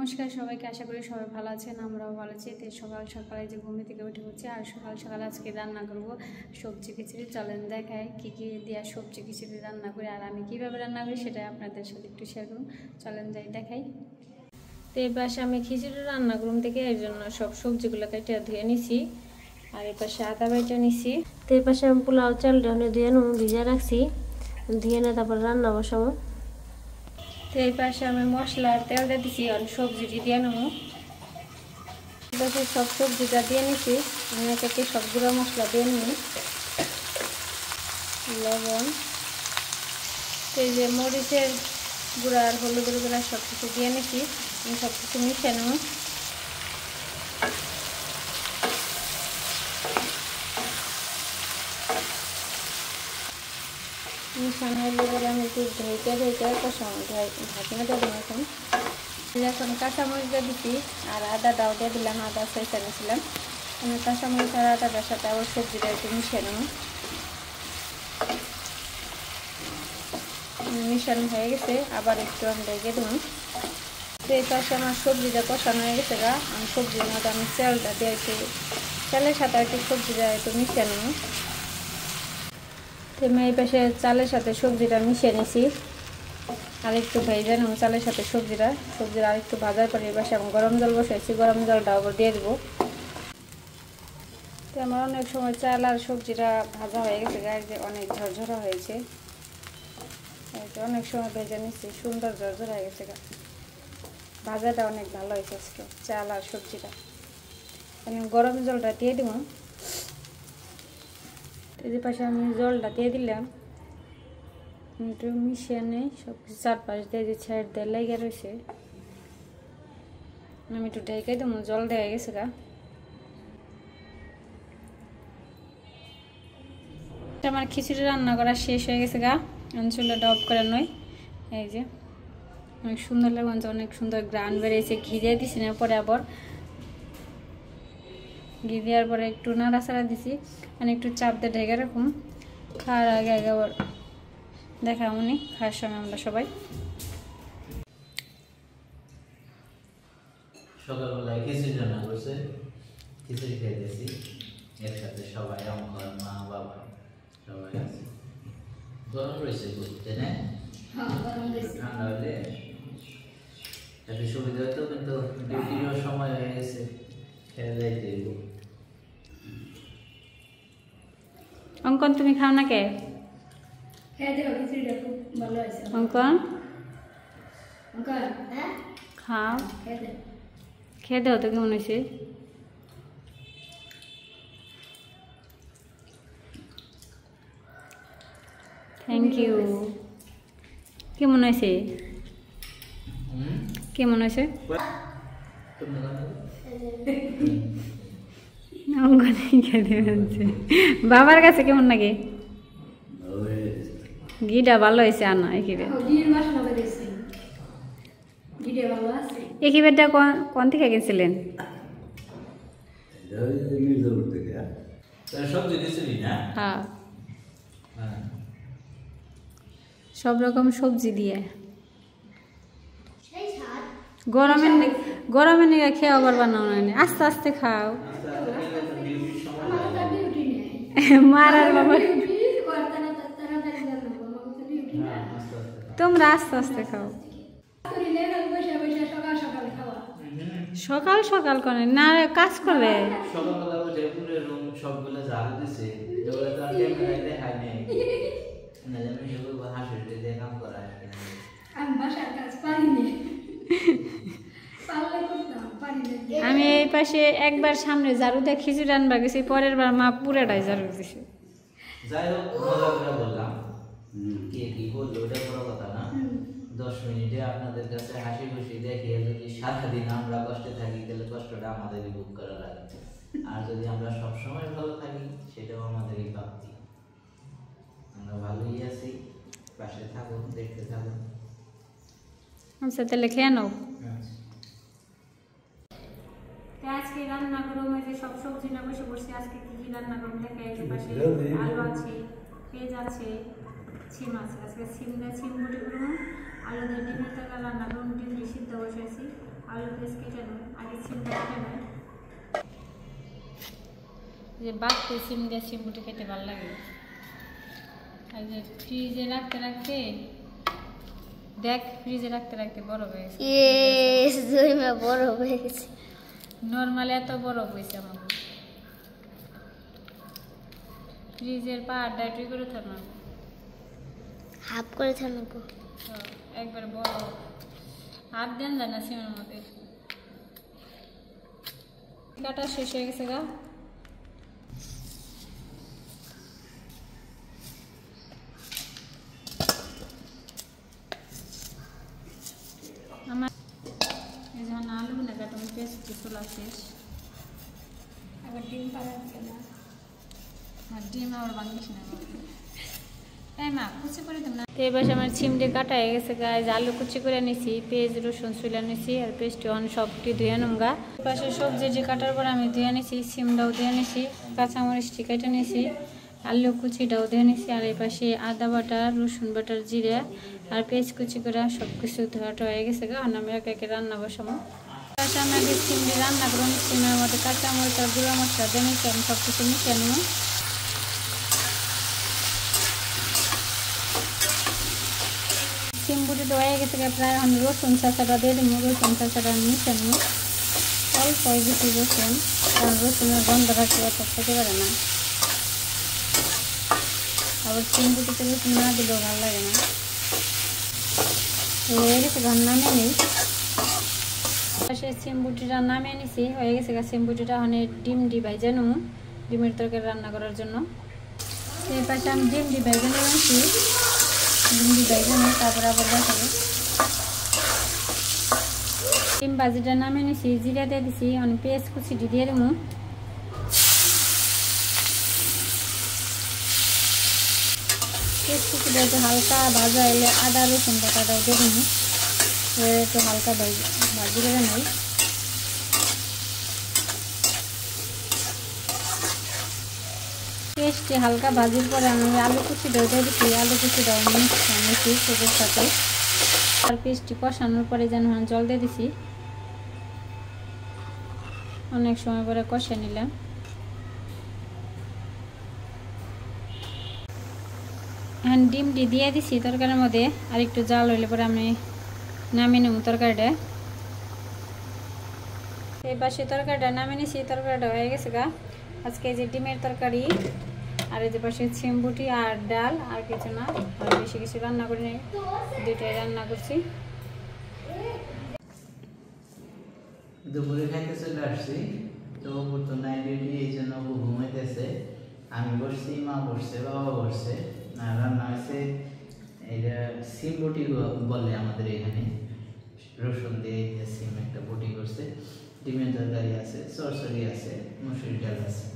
নমস্কার সবাইকে, আশা করি সবাই ভালো আছেন। আমরাও ভালো আছি। তো সকাল সকালে যে ঘুম থেকে উঠে হচ্ছে আর সকাল সকালে আজকে রান্না করব সবজি খিচুড়ি। চলেন দেখাই কী কী দেওয়া সবজি খিচুড়ি রান্না করি আর আমি কীভাবে রান্না করি সেটা আপনাদের সাথে একটু শেয়ার করুন। চলেন যাই দেখাই। তো এই পাশে আমি খিচুড়ি রান্না করুন থেকে এর জন্য সব সবজিগুলো কেটে ধুয়ে নিছি আর এই পাশে আদা বেটে নিছি। তো এই পাশে আমি পোলাও চালটা ধুয়ে নেবো, ভিজা রাখছি, ধুয়ে নিয়ে তারপর রান্না বসাবো। তো এই পাশে আমি মশলার তেলটা দিছি আর সবজিটি দিয়ে নেবো। সব সবজিটা দিয়ে নিছি, আমি একে সব গুঁড়ো মশলা দিয়ে নিই, লবণ, এই যে মরিচের গুঁড়া আর হলুদের গুঁড়া সব কিছু দিয়ে নিছি। আমি সব কিছু মিশিয়ে নেব। মিশানো হলে পরে আমি একটু ঢেকে কষানো ঢাকনা দেবো। এখন কাঁচামরিচটা দিচ্ছি আর আদাটাও দিয়ে দিলাম, আদা সেঁচে নিয়েছিলাম। আমি কাঁচামরিচ আর আদাটার সাথে আবার সবজিটা একটু মিশিয়ে নেব। মিশানো হয়ে গেছে, আবার একটু আমি ঢেকে দেবো। তো এই পাশে আমার সবজিটা কষানো হয়ে গেছে গা, আমি সবজির মধ্যে আমি চালটা দিয়েছি, চালের সাথে একটু সবজিটা একটু মিশিয়ে নেব। তো আমি এই পাশে চালের সাথে সবজিটা মিশিয়ে নিয়েছি আর একটু ভেজে নেব চালের সাথে সবজিটা আর একটু ভাজার পরে এই পাশে আমি গরম জল বসাইছি, গরম জলটা আবার দিয়ে দেবো। তো আমার অনেক সময় চাল আর সবজিটা ভাজা হয়ে গেছে গায়ে, যে অনেক ঝরঝরা হয়েছে, অনেক সময় ভেজে নিচ্ছি, সুন্দর ঝরঝরা হয়ে গেছে গা। ভাজাটা অনেক ভালো হয়েছে আজকে চাল আর সবজিটা। আমি গরম জলটা দিয়ে দেবো। এই পাশে আমি জলটা দিয়ে দিলাম, একটু মিশিয়ে নেই সব কিছু, চারপাশ দিয়ে যে ছাইড দিয়ে লেগে রয়েছে। আমি একটু ঢেকে দেবো, জল দেওয়া গেছে গা। আমার খিচুড়ি রান্না করা শেষ হয়ে গেছে গা, চুলাটা অফ করে নয়। এই যে অনেক সুন্দর লাগছে, অনেক সুন্দর গ্রান বেরিয়েছে। ঘি দিয়ে দিছি না পরে, আবার ঘি দেওয়ার পরে একটু নাড়াচাড়া দিছি, মানে একটু চাপ দিয়ে ঢেকে রাখুন। খাওয়ার আগে আবার দেখা উনি খাওয়ার সময় আমরা সবাই সকালবেলায় খিচুড়ি রান্না করছে, খিচুড়ি খাইতেছি একসাথে সবাই, আমার মা বাবা সবাই আছে। গরম রয়েছে বুঝতে না, ঠান্ডা হলে একটা সুবিধা হতো, কিন্তু ডিউটিরও সময় হয়ে গেছে, খেয়ে যাইতে। অঙ্কন তুমি খাও না কে? অঙ্কন খাও, খেয়ে দেও তো কেমন হয়েছে। Thank you. কেমন হয়েছে? কেমন হয়েছে? বাবার কাছে কেমন লাগে? ঘিটা ভালো হয়েছে। আনা একিবেরটা কোন থেকে গেছিলেন? হ্যাঁ, সব রকম সবজি দিয়ে গরমে নিয়ে খেয়ে আবার বানাও না, আস্তে আস্তে খাও। মারার বাবা, তোমরা আস্তে আস্তে খাও। সকাল সকাল করে না কাজ করে, সকালবেলা উঠে পুরো রুম সবগুলো ঝাড়ু দিছে, যেগুলো তো ক্যামেরায় দেখায় নেই, না জানি সেগুলো হাসির দিয়ে কাম করা। আমি এই পাশে একবার সামনে ঝাড়ু দিয়ে খিচুড়ি রান্না গেছি, পরের বার মা পুরাটাই ঝাড়ু দিছে। যাই হোক, মজা করে বললাম, কে কি বললো ওটা বড় কথা না। 10 মিনিটে আপনাদের কাছে হাসি খুশি দেখিয়ে যদি সারাদিন আমরা কষ্টে থাকি, তাহলে কষ্টটা আমাদেরই ভোগ করা লাগে। আর যদি আমরা সবসময় ভালো থাকি, সেটাও আমাদেরই প্রাপ্তি। আমরা ভালোই আছি, পাশে থাকুন, দেখতে থাকুন। আচ্ছা তাহলে খেয়ে নাও। আজকে রান্না করবো, এই যে সব সবজি না বসে বসে আজকে কি কি রান্না করবো দেখে। এই পাশে আলু আছে, পেঁয়াজ আছে, ছিম আছে। আজকে ছিম বুটি করবো, আলু দিয়ে ডিমের তরকারি রান্না করবো, ডিম দিয়ে সিদ্ধ বসেছি। আলু পেঁয়াজ কেটে নেব, আগে সিমটা কেটে নেব। যে বাড়তে সিম দিয়ে সিমগুটি খেতে ভালো লাগে। আর যে ফ্রিজে রাখতে রাখতে দেখ, ফ্রিজে রাখতে রাখতে বরফ হয়ে গেছে। বরফ হয়ে গেছে। নর্মালি এত বরফ হয়েছে আমার। ফ্রিজের পাহাড়টা একটু করে থাকলাম, হাফ করে থাকবো। একবার বরফ হাত দেন যায় না সিমের মধ্যে। কাটা শেষ হয়ে গেছে গা। আমার এই যখন আলু না কাটা পেস্ট চলা শেষ। আবার ডিম পাড়াচ্ছে না, আর ডিম আবার ভাঙিস না। তাই মা কুচি করে দেব না। তো এবার আমার চিমড়ে কাটা হয়ে গেছে গাছ, আলু কুচি করে নিছি, পেঁয়াজ রসুন চুলে নিছি, আর পেস্ট অন সবটি ধুয়ে নেবো। পাশে সবজি কাটার পর আমি ধুয়ে নিছি, সিমটাও ধুয়ে নিছি, কাঁচামরিচটি কেটে নিছি, আলু কুচিটাও ধুয়ে নিছি, আর এই পাশে আদা বাটা, রসুন বাটার, জিরা আর পেঁয়াজ কুচি করে সব কিছু ধোয়াটা হয়ে গেছে গা। আমি একে একে রান্না বসাবো। আমি আগে চিমড়ি রান্না করুন, সিমের মধ্যে কাঁচামরিচ আর গুঁড়া মশলা দিয়ে নিচ্ছি, আমি সব কিছু মিশিয়ে নেব। সিমবুটিটা হয়ে গেছে প্রায়, আমি রসুন চাচাটা দিয়ে দেবো, রসুন চাচাটা মিশিয়ে নেব। অল্প বেশি রসুন, কারণ রসুনের গন্ধ রাখতে অত খেতে পারে না, আবার সিমবুটিতে রসুন না দিলেও ভালো লাগে না। হয়ে গেছে ঘর নামিয়ে নিই। সিমবুটিটা নামিয়ে নিছি, হয়ে গেছে সিমবুটিটা ওখানে ডিম ভাইজা নেব ডিমের তরকারি রান্না করার জন্য। এই পাশে আমি ডিম ভাইজা নিয়েছি, ডিম ভাইজা নিই, তারপরে আবার দেখাবো। ডিম ভাজিটা নামিয়ে নিছি, জিরা দিয়ে দিছি, অনেক পেঁয়াজ কুচিটি দিয়ে দেবো। পেঁয়াজ কুচিটা একটু হালকা ভাজা এলে আদা রসুন বাটাটাও দিয়ে দেবো, একটু হালকা ভাজি করে নেই। পেস্টে হালকা ভাজির পরে আমি আলু কুচিটাও দিয়ে দিচ্ছি, আলু কুচিটাও মিশিয়েছি সবুজের সাথে। আর পেস্টটি কষানোর পরে যেন জল দিয়ে দিছি, অনেক সময় পরে কষে নিলাম। এখন ডিমটি দিয়ে দিছি তরকারির মধ্যে, আর একটু জাল হইলে পরে আমি নামিয়ে নেব তরকারিটা। এই পাশে তরকারিটা নামিয়ে নিছি, তরকারিটা হয়ে গেছে গা। আজকে এই যে ডিমের তরকারি, আর এই যে পাশে সিমবুটি আর ডাল, আর কিছু না, আর বেশি কিছু রান্না করি নাই, দুইটাই রান্না করছি। দুপুরে খাইতে চলে আসছি, তো ওপর তো নাইট ডিউটি, এই জন্য ঘুমাইতেছে। আমি বসছি, মা বসছে, বাবা বসছে। আর রান্না হয়েছে এটা সিম বটি বলে আমাদের এখানে, রসুন দিয়ে সিম একটা বটি করছে, ডিমের তরকারি আছে, সরসরি আছে, মুসুরি ডাল আছে।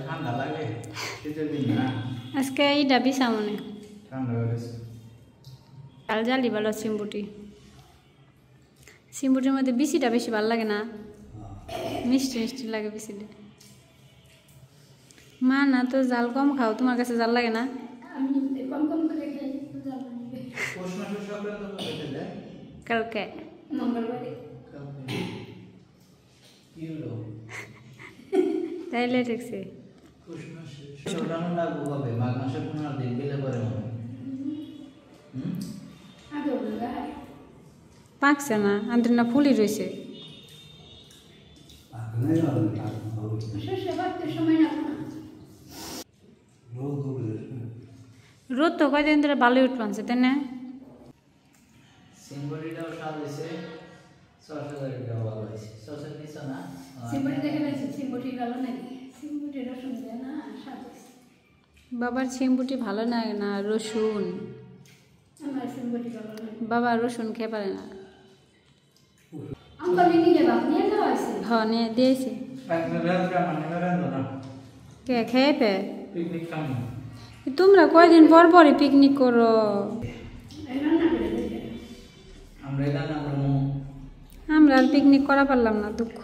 ঠান্ডা লাগে শীতের দিন না, আজকে এইটা বিছা মনে ঠান্ডা হয়েছে। ডাল জালি ভালো, সিমবুটির মধ্যে বিচিটা বেশি ভালো লাগে না, মিষ্টি মিষ্টি লাগে বিচিটা। মা না তো জাল কম খাও, তোমার কাছে জাল লাগে না? কালকে তাইলে দেখছি পাকছে না, আন্তর না ফুলি রয়েছে। রোদ তো কয়দিন ধরে ভালোই উঠবানছে, তাই না? সিম্বলিটাও স্বাদ হয়েছে, সরসরিটাও ভালো হয়েছে। সরসরি দিছো না? সিম্বলি দেখে নিয়েছি, সিম্বলি ভালো নাকি? সিম্বলি রসুন দেয় না, স্বাদ হয়েছে। বাবার সিমবুটি ভালো লাগে না, রসুন। আমার সিম্বলি ভালো লাগে। বাবা রসুন খেয়ে পারে না। আঙ্কল নিলে বাপ নিয়ে যাওয়া আছে। হ্যাঁ নিয়ে দিয়েছি। কে খেয়ে পে? পিকনিক খাবো। তোমরা কয়দিন পর পরই পিকনিক করো। রান্না করে দিলে আমরা রান্না করবো। আমরা আর পিকনিক করা পারলাম না, দুঃখ।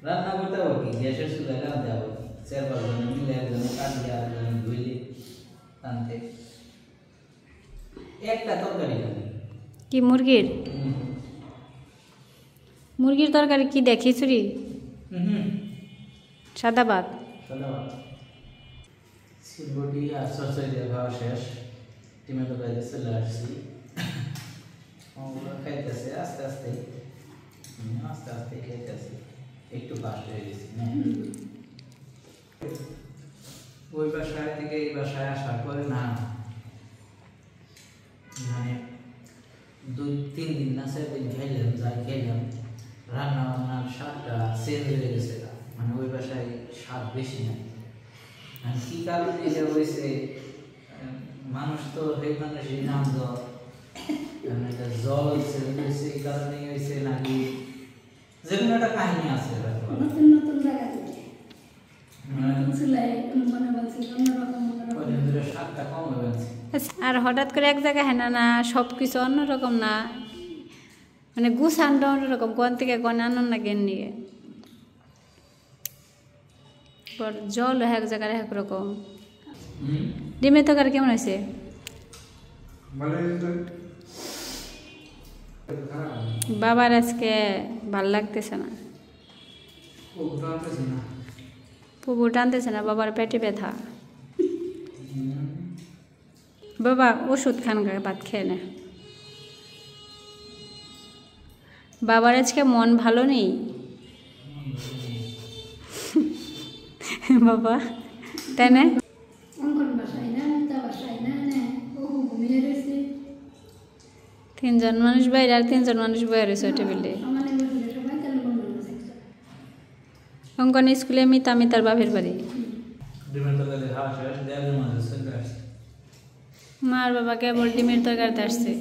রান্না করতে হবে কি, গ্যাসের চুলায় রাঁধতে হবে। 4-5 জন মিলে একজনে কাটিয়ে আরেকজনে ধুইলে টানতে। একটা তরকারি জানি কি মুরগির মুরগির তরকারি কি দেয় খিচুড়ি সাদা ভাত সিলবটি আর সরষে দিয়ে খাওয়া শেষ টিমে তো বাইরে চলে আসছি ওগুলো খাইতেছে আস্তে আস্তে আস্তে আস্তে খাইতেছে একটু ফাস্ট হয়ে গেছি ওই বাসায় থেকে এই বাসায় আসার পরে না মানে 2-3 দিন না 4 দিন খাইলাম যাই খাইলাম রান্না বান্নার স্বাদটা চেঞ্জ হয়ে গেছে মানে ওই বাসায় স্বাদ বেশি না কি কারণে এটা হয়েছে মানুষ তো এই মানুষের নাম জল হয়েছে এই কারণেই হয়েছে নাকি যেমন একটা কাহিনী আছে নতুন নতুন জায়গা থেকে নতুন চুলাই মনে বলছি অন্যরকম স্বাদটা কম হয়ে গেছে আর হঠাৎ করে এক জায়গায় হেনা না সব কিছু অন্যরকম না মানে গুছানটা অন্যরকম কোন থেকে কোন আনন্দ না জ্ঞান নিয়ে পর জল এক জায়গায় এক রকম ডিমের তরকারি কেমন হয়েছে বাবার আজকে ভাল লাগতেছে না পুবু টানতেছে না বাবার পেটে ব্যথা বাবা ওষুধ খান ভাত খেয়ে না বাবার আজকে মন ভালো নেই বাবা তাই না অঙ্কন বাসায় না মিতা বাসায় না ও ঘুমিয়ে রয়েছে 3 জন মানুষ বাইরে আর 3 জন মানুষ বয়ে রয়েছে টেবিলে আমাদের বসে সবাই তাহলে বন্ধ হয়েছে অঙ্কন স্কুলে মিতা মিতার বাপের বাড়ি ডিমের তরকারি খাওয়া শেষ দেড় মাস চলে আসছে মার বাবা কেবল ডিমের তরকারিতে আসছে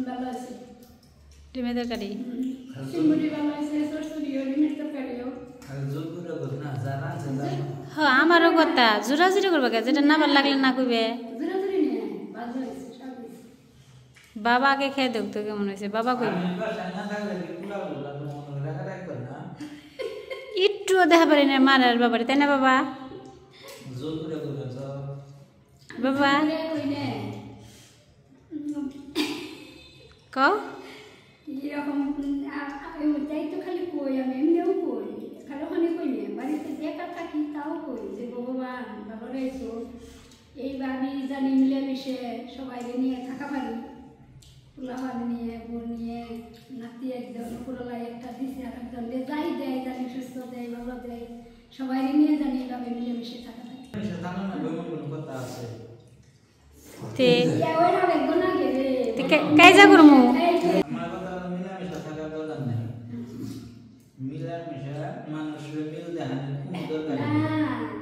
ভালো আছে ডিমের তরকারি সিমুটি ভালো আছে সরসরিও ডিমের তরকারিও আর জোর করে বল না যারা আছে হ্যাঁ আমারও কথা জোরাজুরি করবে কে যেটা না ভালো লাগলে না কইবে জোরাজুরি নিয়ে ভালো হয়েছে সব হয়েছে বাবাকে খেয়ে দেখ তো কেমন হয়েছে বাবা কইবে আমি বাসায় না থাকলে কি পুরা বললাম মনে রাখা রাখবে না একটুও দেখা পারি না মার আর বাবার তাই না বাবা জোর করে বলবেন সব বাবা কইলে কও এরকম তাই তো খালি কই আমি এমনিও কই খালি ওখানে কই না বাড়িতে দেখা থাকি তাও কই যে ভগবান বাবা রয়েছো এই বাড়ি জানি মিলেমিশে সবাই নিয়ে থাকা পারি পোলাপান নিয়ে বোন নিয়ে নাতি একজন পুরোলাই একটা দিছে আর একজন যাই দেয় জানি সুস্থ দেয় ভালো দেয় সবাই নিয়ে জানি এভাবে মিলেমিশে থাকা থাকে সেখানে না বইমন কথা আছে তে ওই না দেখবো না গে রে কাইজা করমু আমার কথা হলো মিলামিশা থাকার দরকার নেই মিলামিশা মানুষের মিল দেখানোর কোনো দরকার নেই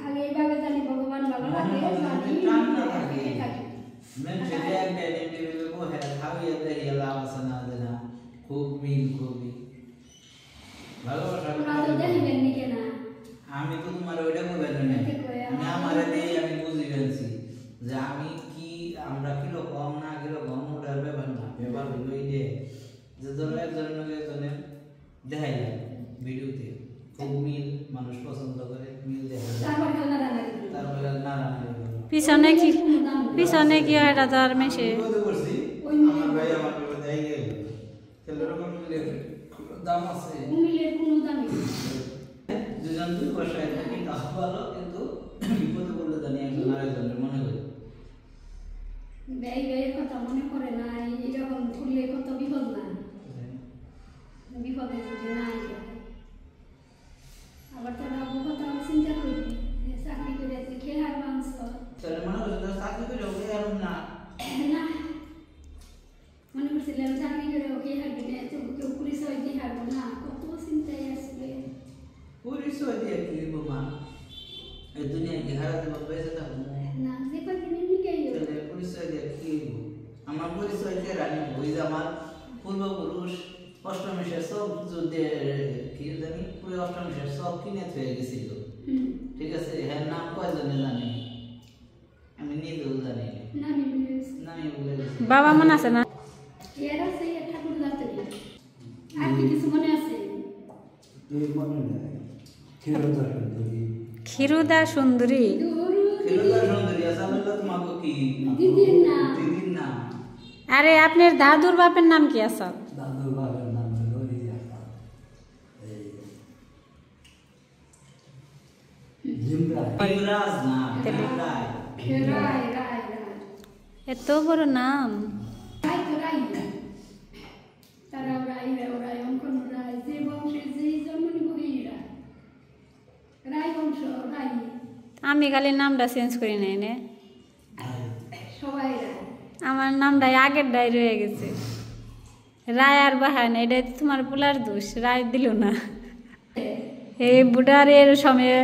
খালি এইভাবে জানি ভগবান ভালো লাগে জানি থাকি মানুষের এক ডাইনিং টেবিলে বসে খাওয়াইয়া দেখিয়ে লাভ আছে না যে না খুব মিল খুবই ভালোবাসা ওরা তো দেখবেন নি কেনা আমি তো তোমার ওইটা করবেন না আমি আমার দিয়ে আমি বুঝে গেছি যে আমি কি আমরা কিরকম না কিরকম ওটার ব্যাপার না ব্যাপার হলো এই যে ধরো একজনের দেখাই যায় ভিডিওতে খুব মিল মানুষ পছন্দ করে মিল দেখা যায় তারপর খেলা রান্না তারপরে না রান্না পিছনে কি হয় এটা তো আর মেশে করছি আমার ভাই আমার বাবা দেয় গেল তাহলে এরকম মিলের দাম আছে মিলের কোনো দাম নেই দুজন দুই বসায় থাকি তাও ভালো কিন্তু বিপদে বললে জানি একজন আরেকজনের মনে করি ব্যয়ের কথা মনে করে না এরকম করলে কত বিপদ না বিপদে যদি না আবার তোরা কথা চিন্তা করবি চাকরি করে খেয়ে আর মাংস তাহলে মনে করছে চাকরি করে ওকে আর না না মনে করছিলাম চাকরি করে ওকে হারবি না তো কেউ পরিচয় দিয়ে হারবো না কত চিন্তায় আসবে পরিচয় দিয়ে কি বাবা এই দুনিয়া কি হারাতে পারবে বেঁচে থাকবো না যে কদিন এমনি কে তাহলে পরিচয় দিয়ে কি আমার পরিচয় কে রানি ওই যে আমার পূর্বপুরুষ অষ্টমেশের সব যুদ্ধে কি জানি পুরো অষ্টমেশের সব কিনে হয়ে গেছিল ঠিক আছে হ্যাঁ নাম কয়জনে জানি আমি নিজেও জানি না আমি নামি বলে গেছি বাবা মনে আছে না এরা সেই ঠাকুর জানতে আর কি কিছু মনে আছে ক্ষীরুদা সুন্দরী দুরু ফিরোজা সুন্দরী আসলে তোমাকে কি দিদির না। দিদির না আরে আপনার দাদুর বাপের নাম কি আসল? দাদুর বাবার নাম হলো রিয়াপা। এই জিমরায়। ইমরাজ না তাহলে? রায় রায় রায় রায় এত বড় নাম। রায় তো রায় না। তারাও রায় রায় অঙ্কন রায় যে বংশে যেই জন্ম নিব এই রায় রায় বংশ রায় আমি খালি নামটা চেঞ্জ করি নাই নে, সবাই রায় আমার নামটাই আগের ডাই রয়ে গেছে। রায় আর বাহান এটাই তো তোমার পোলার দোষ, রায় দিল না। এই বুড়ারের সময়ে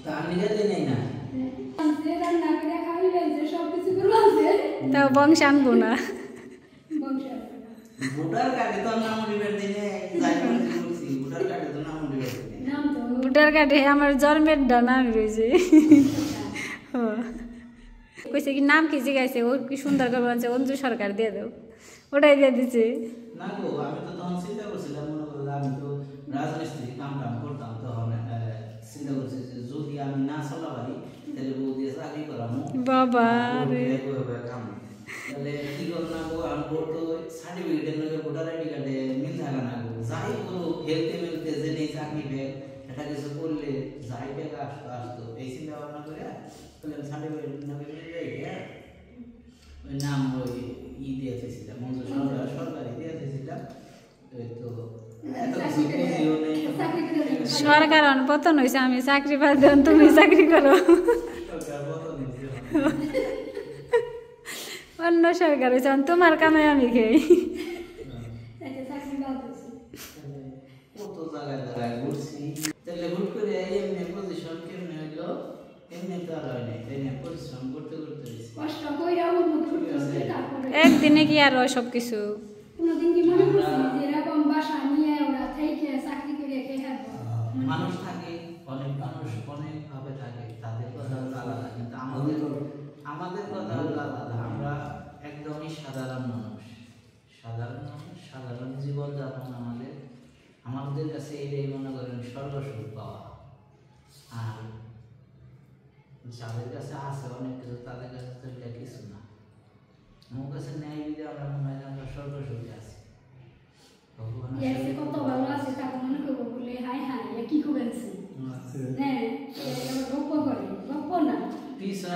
তার নিজে নেই না যে রান্না করে খাইবে যে সব কিছু করবে তাও বংশ আনবো না। বংশ ভোটার কার্ডে তো নাম উঠিবার দিনে যাই করছি ভোটার কার্ডে তো নাম উঠিবার দিনে নাম তো বুটার কাটে আমার জন্মের নাম রয়েছে। কইছে কি নাম কি জিগাইছে, ও কি সুন্দর করে বলছে অঞ্জু সরকার দিয়ে দাও, ওটাই দিয়ে দিছে। না গো আমি তো তখন চিন্তা করছিলাম মনে করলাম আমি তো রাজমিস্ত্রি কাম টাম করতাম তখন চিন্তা করছি যে যদি আমি না চলা পারি তাহলে বউ দিয়ে চাকরি করামো বাবা রে, তাহলে কি করলাম গো আমি তো সার্টিফিকেটের লগে ভোটার আইডি কার্ডে মিল থাকে না গো যাই করো হেলতে মিলতে যে নেই চাকরি ব্যাগ এটা কিছু করলে যাই ব্যাগ আসতো আসতো এই চিন্তা ভাবনা করে তাহলে সার্টিফিকেট লগে মিল যাই ওই নাম ওই দিয়েছিলাম মঞ্জুর সরকারি দিয়েছিলাম ওই তো এত কিছু বুঝিও নেই সরকার পতন হয়েছে, আমি চাকরি পাই দেন, তুমি চাকরি করো। সরকার বতো নিয়েছে অন্য সরকার হয়েছে, তোমার কামে আমি খেয়ে। একটা চাকরি বাদ দিছে কত জায়গায় জায়গায় ঘুরছি তাহলে হুট করে এমনি পজিশন কেমনে হইলো এমনি তো আর হয় নাই তাই না পরিশ্রম করতে করতে হয়েছে কষ্ট কইরা উন্নতি করতে তারপরে একদিনে কি আর হয় সব কিছু? কোনদিন কি মনে করছি যে এরকম বাসা নিয়ে ওরা থেকে চাকরি করে খেয়ে মানুষ থাকে অনেক মানুষ অনেক ভাবে থাকে তাদের কথা হলো আলাদা কিন্তু আমাদের কথা হলো আলাদা আমরা একদমই সাধারণ মানুষ সাধারণ জীবন যাপন আমাদের কাছে এটাই মনে করেন সর্বসুখ পাওয়া আর যাদের কাছে আছে অনেক কিছু তাদের কাছে তো এটা কিছু না আমার কাছে ন্যায় বিধি আমরা মনে হয় আমরা সর্বসুখে আছি ভগবান এসে কত ভালো আছে তাকে মনে করবো বলে হাই হাই এ কি করেছি হ্যাঁ গপ্প করে গপ্প না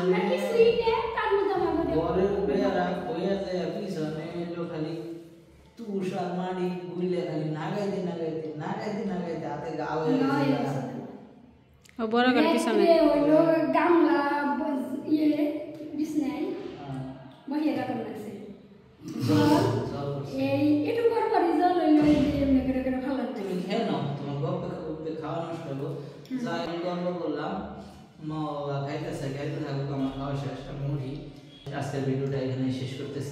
আমরা কিছুই নেই তার মধ্যে আমাদের ঘরের বেড়া হইয়া যায় পিছনে এলো খালি তুষার মাড়ি গুইলে খালি নাগাইতে হাতে গা হয়ে গেছে ও বড় করে পিছনে হইলো গামলা ইয়ে বিছনায় বহিয়ে রাখা লাগছে এই একটু পর পরই জল হইলো এমনি করে করে ভালো তুমি খেয়ে নাও তোমার গপ্পে খাওয়া নষ্ট হলো যাই গল্প করলাম মা বাবা খাইতে থাকুক আমার খাওয়া শেষ আমি উঠি আজকের ভিডিওটা এখানে শেষ করতেছি